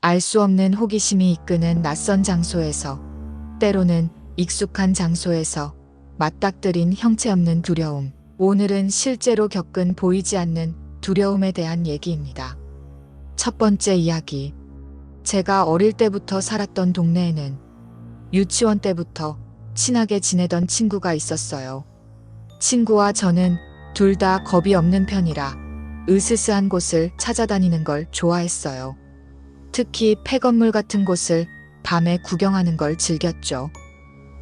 알 수 없는 호기심이 이끄는 낯선 장소에서, 때로는 익숙한 장소에서 맞닥뜨린 형체 없는 두려움. 오늘은 실제로 겪은 보이지 않는 두려움에 대한 얘기입니다. 첫 번째 이야기. 제가 어릴 때부터 살았던 동네에는 유치원 때부터 친하게 지내던 친구가 있었어요. 친구와 저는 둘 다 겁이 없는 편이라 으스스한 곳을 찾아다니는 걸 좋아했어요. 특히 폐건물 같은 곳을 밤에 구경하는 걸 즐겼죠.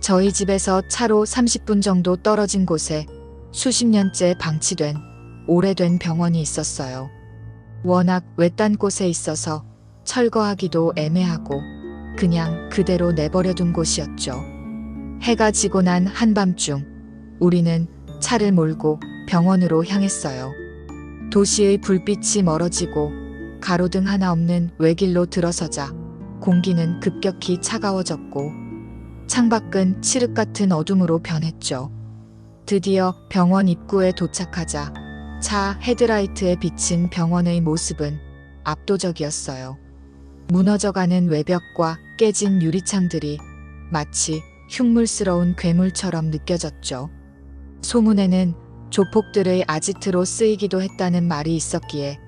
저희 집에서 차로 30분 정도 떨어진 곳에 수십 년째 방치된 오래된 병원이 있었어요. 워낙 외딴 곳에 있어서 철거하기도 애매하고 그냥 그대로 내버려둔 곳이었죠. 해가 지고 난 한밤중 우리는 차를 몰고 병원으로 향했어요. 도시의 불빛이 멀어지고 가로등 하나 없는 외길로 들어서자 공기는 급격히 차가워졌고 창밖은 칠흑 같은 어둠으로 변했죠. 드디어 병원 입구에 도착하자 차 헤드라이트에 비친 병원의 모습은 압도적이었어요. 무너져가는 외벽과 깨진 유리창들이 마치 흉물스러운 괴물처럼 느껴졌죠. 소문에는 조폭들의 아지트로 쓰이기도 했다는 말이 있었기에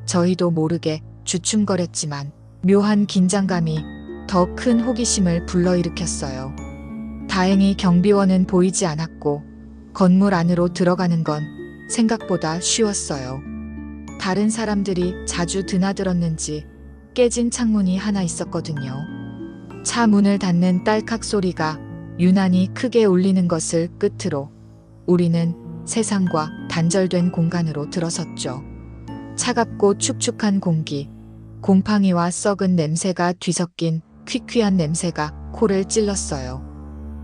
저희도 모르게 주춤거렸지만 묘한 긴장감이 더 큰 호기심을 불러일으켰어요. 다행히 경비원은 보이지 않았고 건물 안으로 들어가는 건 생각보다 쉬웠어요. 다른 사람들이 자주 드나들었는지 깨진 창문이 하나 있었거든요. 차 문을 닫는 딸깍 소리가 유난히 크게 울리는 것을 끝으로 우리는 세상과 단절된 공간으로 들어섰죠. 차갑고 축축한 공기, 곰팡이와 썩은 냄새가 뒤섞인 퀴퀴한 냄새가 코를 찔렀어요.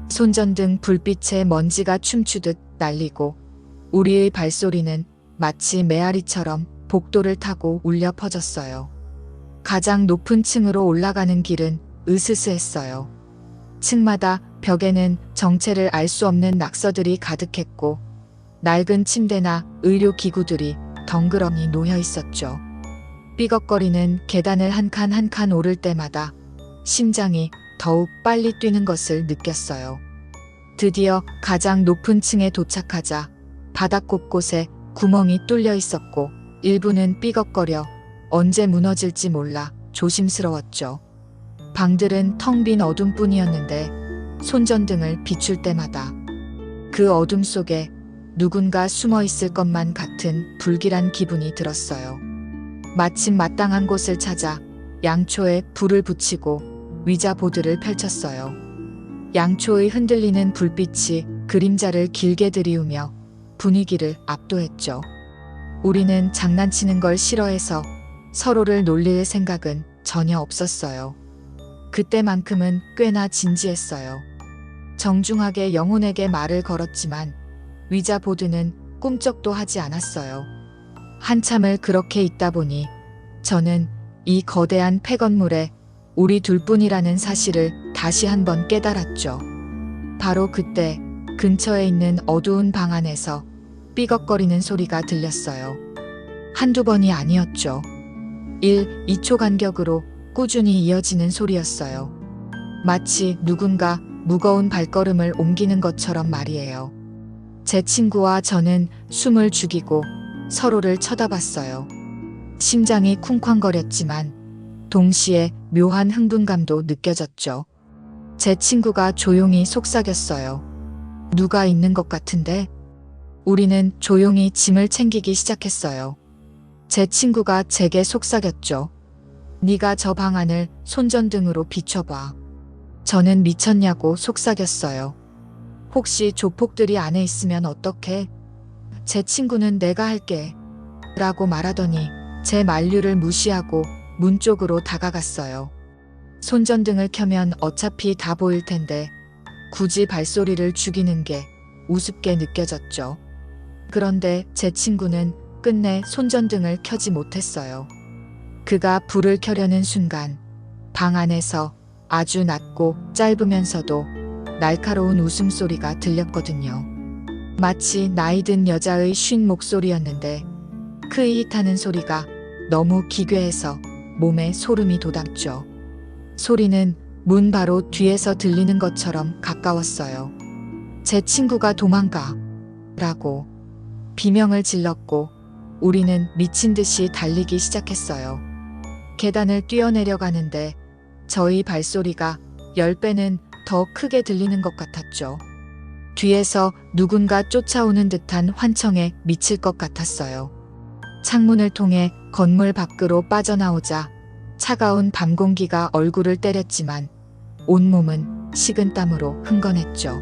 손전등 불빛에 먼지가 춤추듯 날리고 우리의 발소리는 마치 메아리처럼 복도를 타고 울려 퍼졌어요. 가장 높은 층으로 올라가는 길은 으스스했어요. 층마다 벽에는 정체를 알 수 없는 낙서들이 가득했고 낡은 침대나 의료기구들이 덩그러니 놓여 있었죠. 삐걱거리는 계단을 한 칸 한 칸 오를 때마다 심장이 더욱 빨리 뛰는 것을 느꼈어요. 드디어 가장 높은 층에 도착하자 바닥 곳곳에 구멍이 뚫려 있었고 일부는 삐걱거려 언제 무너질지 몰라 조심스러웠죠. 방들은 텅 빈 어둠뿐이었는데 손전등을 비출 때마다 그 어둠 속에 누군가 숨어 있을 것만 같은 불길한 기분이 들었어요. 마침 마땅한 곳을 찾아 양초에 불을 붙이고 위자 보드를 펼쳤어요. 양초의 흔들리는 불빛이 그림자를 길게 들이우며 분위기를 압도했죠. 우리는 장난치는 걸 싫어해서 서로를 놀릴 생각은 전혀 없었어요. 그때만큼은 꽤나 진지했어요. 정중하게 영혼에게 말을 걸었지만 위자 보드는 꿈쩍도 하지 않았어요. 한참을 그렇게 있다 보니 저는 이 거대한 폐건물에 우리 둘뿐이라는 사실을 다시 한번 깨달았죠. 바로 그때 근처에 있는 어두운 방 안에서 삐걱거리는 소리가 들렸어요. 한두 번이 아니었죠. 1, 2초 간격으로 꾸준히 이어지는 소리였어요. 마치 누군가 무거운 발걸음을 옮기는 것처럼 말이에요. 제 친구와 저는 숨을 죽이고 서로를 쳐다봤어요. 심장이 쿵쾅거렸지만 동시에 묘한 흥분감도 느껴졌죠. 제 친구가 조용히 속삭였어요. 누가 있는 것 같은데? 우리는 조용히 짐을 챙기기 시작했어요. 제 친구가 제게 속삭였죠. 네가 저 방 안을 손전등으로 비춰봐. 저는 미쳤냐고 속삭였어요. 혹시 조폭들이 안에 있으면 어떡해? 제 친구는 내가 할게. 라고 말하더니 제 만류를 무시하고 문 쪽으로 다가갔어요. 손전등을 켜면 어차피 다 보일 텐데 굳이 발소리를 죽이는 게 우습게 느껴졌죠. 그런데 제 친구는 끝내 손전등을 켜지 못했어요. 그가 불을 켜려는 순간 방 안에서 아주 낮고 짧으면서도 날카로운 웃음소리가 들렸거든요. 마치 나이든 여자의 쉰 목소리였는데 그 이익하는 소리가 너무 기괴해서 몸에 소름이 돋았죠. 소리는 문 바로 뒤에서 들리는 것처럼 가까웠어요. 제 친구가 도망가 라고 비명을 질렀고 우리는 미친 듯이 달리기 시작했어요. 계단을 뛰어내려가는데 저희 발소리가 10배는 더 크게 들리는 것 같았죠. 뒤에서 누군가 쫓아오는 듯한 환청에 미칠 것 같았어요. 창문을 통해 건물 밖으로 빠져나오자 차가운 밤 공기가 얼굴을 때렸지만 온몸은 식은땀으로 흥건했죠.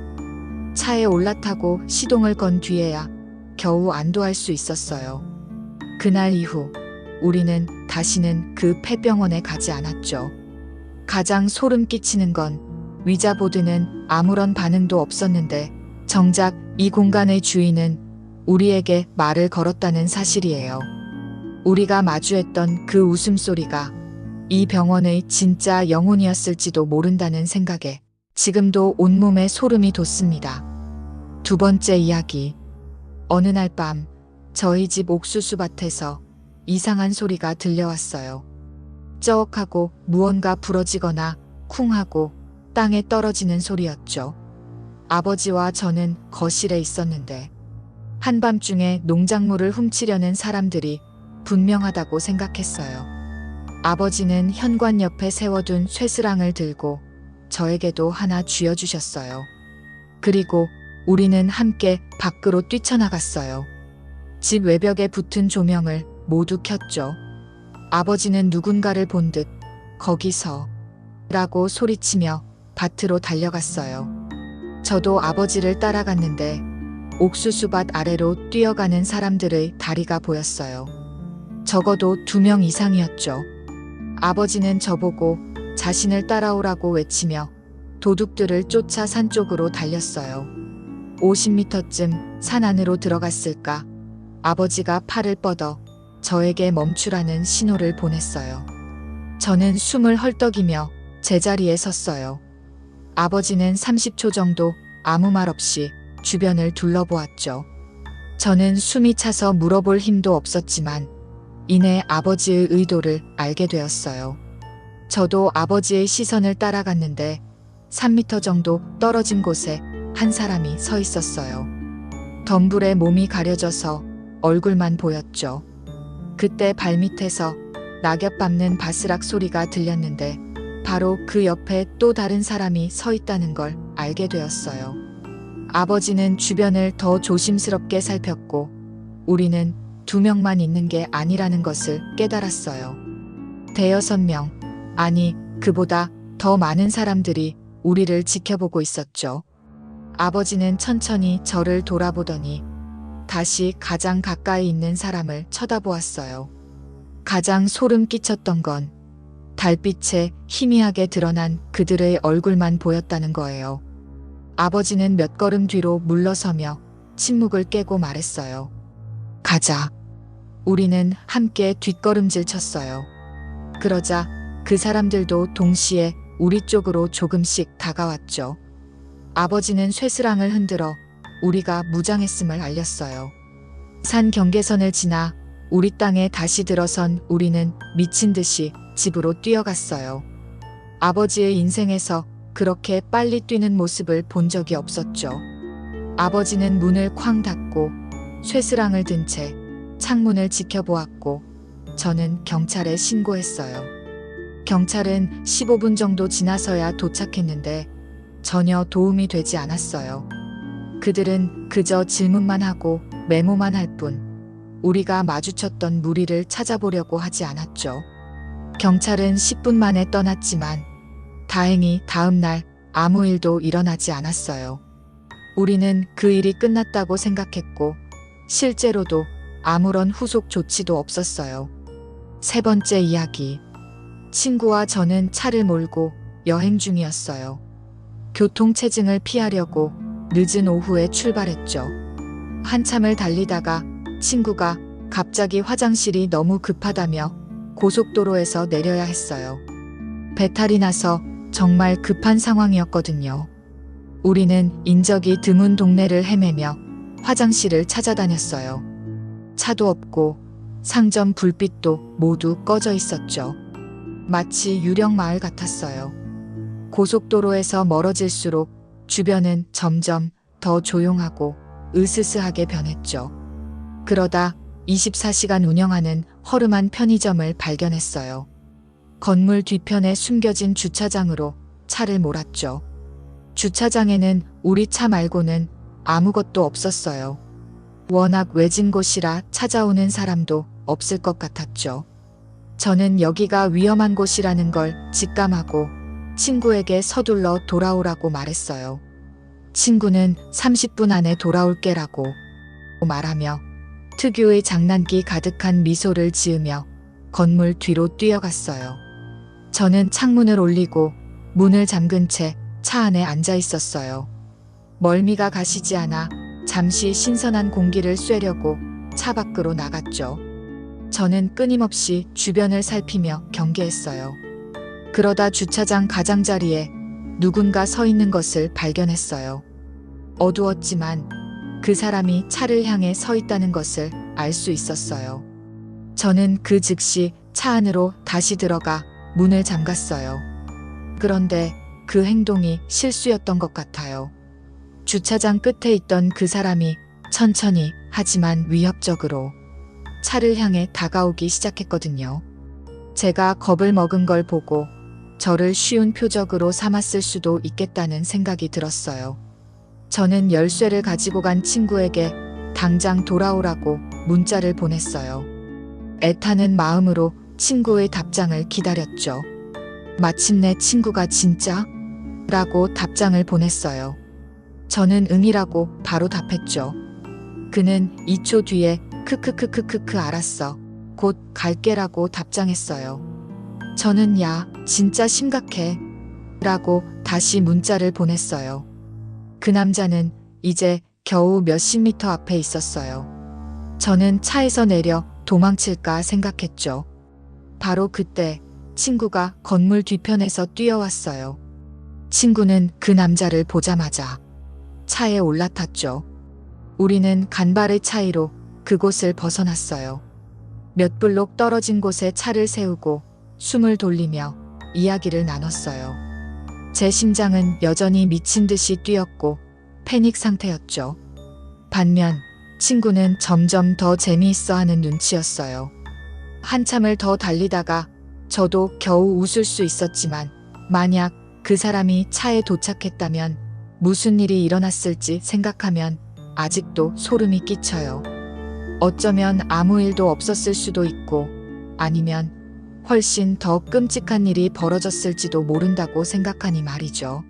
차에 올라타고 시동을 건 뒤에야 겨우 안도할 수 있었어요. 그날 이후 우리는 다시는 그 폐병원에 가지 않았죠. 가장 소름 끼치는 건 위자보드는 아무런 반응도 없었는데 정작 이 공간의 주인은 우리에게 말을 걸었다는 사실이에요. 우리가 마주했던 그 웃음소리가 이 병원의 진짜 영혼이었을지도 모른다는 생각에 지금도 온몸에 소름이 돋습니다. 두 번째 이야기. 어느 날 밤 저희 집 옥수수밭에서 이상한 소리가 들려왔어요. 쩍하고 무언가 부러지거나 쿵 하고 땅에 떨어지는 소리였죠. 아버지와 저는 거실에 있었는데 한밤중에 농작물을 훔치려는 사람들이 분명하다고 생각했어요. 아버지는 현관 옆에 세워둔 쇠스랑을 들고 저에게도 하나 쥐어주셨어요. 그리고 우리는 함께 밖으로 뛰쳐나갔어요. 집 외벽에 붙은 조명을 모두 켰죠. 아버지는 누군가를 본 듯 거기서 라고 소리치며 밭으로 달려갔어요. 저도 아버지를 따라갔는데 옥수수밭 아래로 뛰어가는 사람들의 다리가 보였어요. 적어도 2명 이상이었죠. 아버지는 저보고 자신을 따라오라고 외치며 도둑들을 쫓아 산 쪽으로 달렸어요. 50m쯤 산 안으로 들어갔을까 아버지가 팔을 뻗어 저에게 멈추라는 신호를 보냈어요. 저는 숨을 헐떡이며 제자리에 섰어요. 아버지는 30초 정도 아무 말 없이 주변을 둘러보았죠. 저는 숨이 차서 물어볼 힘도 없었지만 이내 아버지의 의도를 알게 되었어요. 저도 아버지의 시선을 따라갔는데 3m 정도 떨어진 곳에 한 사람이 서 있었어요. 덤불에 몸이 가려져서 얼굴만 보였죠. 그때 발밑에서 낙엽 밟는 바스락 소리가 들렸는데 바로 그 옆에 또 다른 사람이 서 있다는 걸 알게 되었어요. 아버지는 주변을 더 조심스럽게 살폈고 우리는 2명만 있는 게 아니라는 것을 깨달았어요. 대여섯 명, 아니 그보다 더 많은 사람들이 우리를 지켜보고 있었죠. 아버지는 천천히 저를 돌아보더니 다시 가장 가까이 있는 사람을 쳐다보았어요. 가장 소름 끼쳤던 건 달빛에 희미하게 드러난 그들의 얼굴만 보였다는 거예요. 아버지는 몇 걸음 뒤로 물러서며 침묵을 깨고 말했어요. 가자. 우리는 함께 뒷걸음질 쳤어요. 그러자 그 사람들도 동시에 우리 쪽으로 조금씩 다가왔죠. 아버지는 쇠스랑을 흔들어 우리가 무장했음을 알렸어요. 산 경계선을 지나 우리 땅에 다시 들어선 우리는 미친 듯이 집으로 뛰어갔어요. 아버지의 인생에서 그렇게 빨리 뛰는 모습을 본 적이 없었죠. 아버지는 문을 쾅 닫고 쇠스랑을 든 채 창문을 지켜보았고 저는 경찰에 신고했어요. 경찰은 15분 정도 지나서야 도착했는데 전혀 도움이 되지 않았어요. 그들은 그저 질문만 하고 메모만 할 뿐 우리가 마주쳤던 무리를 찾아보려고 하지 않았죠. 경찰은 10분 만에 떠났지만 다행히 다음 날 아무 일도 일어나지 않았어요. 우리는 그 일이 끝났다고 생각했고 실제로도 아무런 후속 조치도 없었어요. 세 번째 이야기. 친구와 저는 차를 몰고 여행 중이었어요. 교통체증을 피하려고 늦은 오후에 출발했죠. 한참을 달리다가 친구가 갑자기 화장실이 너무 급하다며 고속도로에서 내려야 했어요. 배탈이 나서 정말 급한 상황이었거든요. 우리는 인적이 드문 동네를 헤매며 화장실을 찾아다녔어요. 차도 없고 상점 불빛도 모두 꺼져 있었죠. 마치 유령 마을 같았어요. 고속도로에서 멀어질수록 주변은 점점 더 조용하고 으스스하게 변했죠. 그러다 24시간 운영하는 허름한 편의점을 발견했어요. 건물 뒤편에 숨겨진 주차장으로 차를 몰았죠. 주차장에는 우리 차 말고는 아무것도 없었어요. 워낙 외진 곳이라 찾아오는 사람도 없을 것 같았죠. 저는 여기가 위험한 곳이라는 걸 직감하고 친구에게 서둘러 돌아오라고 말했어요. 친구는 30분 안에 돌아올게라고 말하며 특유의 장난기 가득한 미소를 지으며 건물 뒤로 뛰어갔어요. 저는 창문을 올리고 문을 잠근 채 차 안에 앉아 있었어요. 멀미가 가시지 않아 잠시 신선한 공기를 쐬려고 차 밖으로 나갔죠. 저는 끊임없이 주변을 살피며 경계했어요. 그러다 주차장 가장자리에 누군가 서 있는 것을 발견했어요. 어두웠지만 그 사람이 차를 향해 서 있다는 것을 알 수 있었어요. 저는 그 즉시 차 안으로 다시 들어가 문을 잠갔어요. 그런데 그 행동이 실수였던 것 같아요. 주차장 끝에 있던 그 사람이 천천히 하지만 위협적으로 차를 향해 다가오기 시작했거든요. 제가 겁을 먹은 걸 보고 저를 쉬운 표적으로 삼았을 수도 있겠다는 생각이 들었어요. 저는 열쇠를 가지고 간 친구에게 당장 돌아오라고 문자를 보냈어요. 애타는 마음으로 친구의 답장을 기다렸죠. 마침내 친구가 진짜? 라고 답장을 보냈어요. 저는 응이라고 바로 답했죠. 그는 2초 뒤에 크크크크크크 알았어. 곧 갈게라고 답장했어요. 저는 야, 진짜 심각해. 라고 다시 문자를 보냈어요. 그 남자는 이제 겨우 몇십 미터 앞에 있었어요. 저는 차에서 내려 도망칠까 생각했죠. 바로 그때 친구가 건물 뒤편에서 뛰어왔어요. 친구는 그 남자를 보자마자 차에 올라탔죠. 우리는 간발의 차이로 그곳을 벗어났어요. 몇 블록 떨어진 곳에 차를 세우고 숨을 돌리며 이야기를 나눴어요. 제 심장은 여전히 미친 듯이 뛰었고 패닉 상태였죠. 반면 친구는 점점 더 재미있어하는 눈치였어요. 한참을 더 달리다가 저도 겨우 웃을 수 있었지만 만약 그 사람이 차에 도착했다면 무슨 일이 일어났을지 생각하면 아직도 소름이 끼쳐요. 어쩌면 아무 일도 없었을 수도 있고 아니면 훨씬 더 끔찍한 일이 벌어졌을지도 모른다고 생각하니 말이죠.